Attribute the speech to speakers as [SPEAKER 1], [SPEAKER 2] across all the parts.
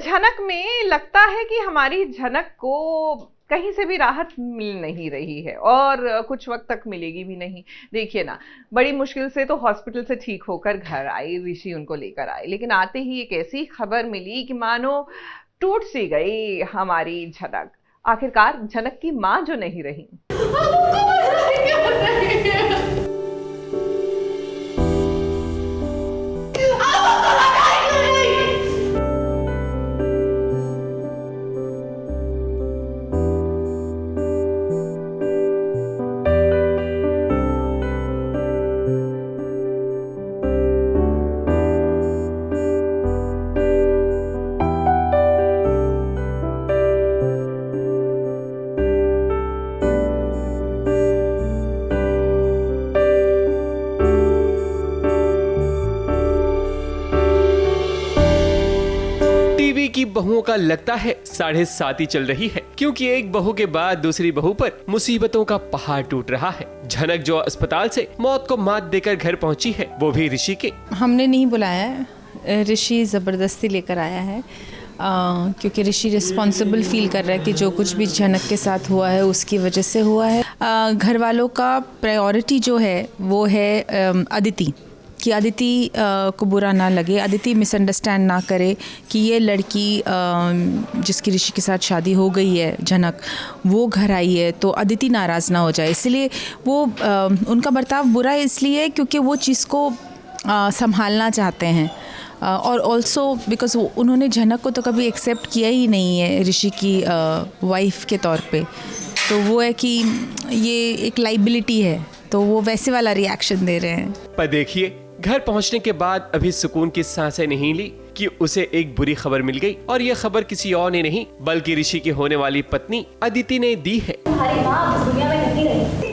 [SPEAKER 1] झनक में लगता है कि हमारी झनक को कहीं से भी राहत मिल नहीं रही है और कुछ वक्त तक मिलेगी भी नहीं। देखिए ना, बड़ी मुश्किल से तो हॉस्पिटल से ठीक होकर घर आई, ऋषि उनको लेकर आए, लेकिन आते ही एक ऐसी खबर मिली कि मानो टूट सी गई हमारी झनक। आखिरकार झनक की माँ जो नहीं रही।
[SPEAKER 2] की बहुओं का लगता है 7.5 ही चल रही है, क्योंकि एक बहू के बाद दूसरी बहू पर मुसीबतों का पहाड़ टूट रहा है। झनक जो अस्पताल से मौत को मात देकर घर पहुंची है, वो भी ऋषि के।
[SPEAKER 3] हमने नहीं बुलाया है, ऋषि जबरदस्ती लेकर आया है, क्योंकि ऋषि रिस्पॉन्सिबल फील कर रहा है कि जो कुछ भी झनक के साथ हुआ है उसकी वजह से हुआ है। घर वालों का प्रायोरिटी जो है वो है अदिति, कि अदिति को बुरा ना लगे, अदिति मिसअंडरस्टैंड ना करे कि ये लड़की जिसकी ऋषि के साथ शादी हो गई है झनक, वो घर आई है तो अदिति नाराज़ ना हो जाए। इसलिए वो उनका बर्ताव बुरा है इसलिए क्योंकि वो चीज़ को संभालना चाहते हैं, और ऑल्सो बिकॉज उन्होंने झनक को तो कभी एक्सेप्ट किया ही नहीं है ऋषि की वाइफ के तौर पे, तो वो है कि ये एक लाइबिलिटी है, तो वो वैसे वाला रिएक्शन दे रहे हैं।
[SPEAKER 2] पर देखिए, घर पहुंचने के बाद अभी सुकून की सांसें नहीं ली कि उसे एक बुरी खबर मिल गई, और ये खबर किसी और ने नहीं बल्कि ऋषि की होने वाली पत्नी अदिति ने दी है।
[SPEAKER 4] तुम्हारी माँ इस दुनिया में नहीं रही।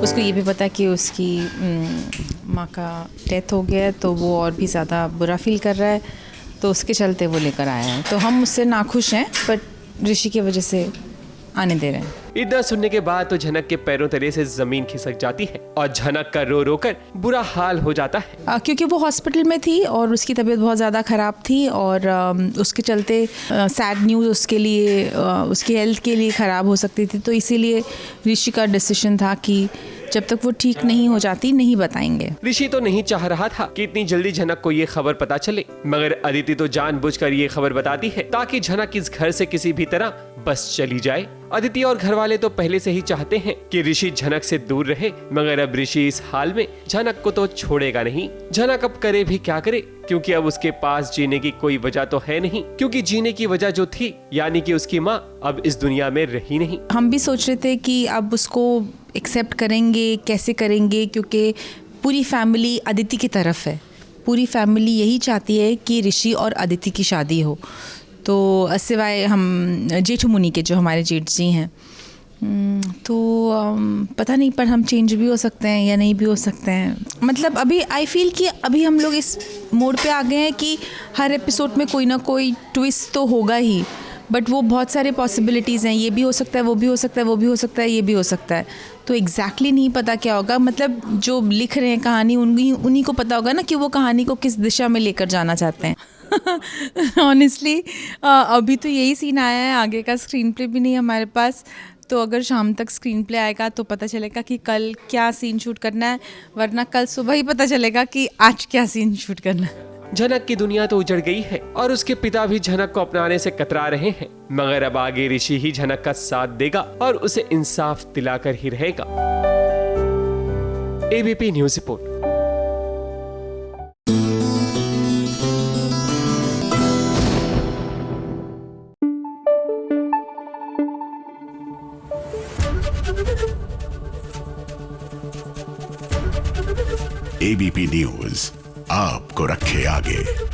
[SPEAKER 3] उसको ये भी पता कि उसकी माँ का डेथ हो गया है, तो वो और भी ज़्यादा बुरा फील कर रहा है, तो उसके चलते वो लेकर आया है। तो हम उससे नाखुश हैं, बट ऋषि की वजह से आने दे रहे हैं।
[SPEAKER 2] इतना सुनने के बाद तो झनक के पैरों तले से जमीन खिसक जाती है और झनक का रो रो कर बुरा हाल हो जाता है,
[SPEAKER 3] क्योंकि वो हॉस्पिटल में थी और उसकी तबीयत बहुत ज़्यादा ख़राब थी, और उसके चलते सैड न्यूज़ उसके लिए, उसकी हेल्थ के लिए ख़राब हो सकती थी, तो इसीलिए ऋषि का डिसीजन था कि जब तक वो ठीक नहीं हो जाती नहीं बताएंगे।
[SPEAKER 2] ऋषि तो नहीं चाह रहा था कि इतनी जल्दी झनक को ये खबर पता चले, मगर अदिति तो जानबूझकर ये खबर बताती है ताकि झनक इस घर से किसी भी तरह बस चली जाए। अदिति और घर वाले तो पहले से ही चाहते हैं कि ऋषि झनक से दूर रहे, मगर अब ऋषि इस हाल में झनक को तो छोड़ेगा नहीं। झनक अब करे भी क्या करे, क्योंकि अब उसके पास जीने की कोई वजह तो है नहीं, क्योंकि जीने की वजह जो थी यानी कि उसकी माँ अब इस दुनिया में रही नहीं।
[SPEAKER 3] हम भी सोच रहे थे कि अब उसको एक्सेप्ट करेंगे, कैसे करेंगे, क्योंकि पूरी फैमिली अदिति की तरफ है, पूरी फैमिली यही चाहती है कि ऋषि और अदिति की शादी हो। तो सिवाय हम जेठू मुनि के, जो हमारे जेठ जी हैं, तो पता नहीं, पर हम चेंज भी हो सकते हैं या नहीं भी हो सकते हैं। मतलब अभी आई फील कि अभी हम लोग इस मोड पे आ गए हैं कि हर एपिसोड में कोई ना कोई ट्विस्ट तो होगा ही, बट वो बहुत सारे पॉसिबिलिटीज़ हैं, ये भी हो सकता है, वो भी हो सकता है, वो भी हो सकता है, ये भी हो सकता है, तो एग्जैक्टली नहीं पता क्या होगा। मतलब जो लिख रहे हैं कहानी उन्हीं को पता होगा ना कि वो कहानी को किस दिशा में लेकर जाना चाहते हैं। ऑनेस्टली अभी तो यही सीन आया है, आगे का स्क्रीन प्ले भी नहीं है हमारे पास, तो अगर शाम तक स्क्रीन प्ले आएगा तो पता चलेगा कि कल क्या सीन शूट करना है, वरना कल सुबह ही पता चलेगा कि आज क्या सीन शूट करना है।
[SPEAKER 2] झनक की दुनिया तो उजड़ गई है और उसके पिता भी झनक को अपनाने से कतरा रहे हैं, मगर अब आगे ऋषि ही झनक का साथ देगा और उसे इंसाफ दिलाकर ही रहेगा। ABP news report.
[SPEAKER 5] ABP news आपको रखे आगे।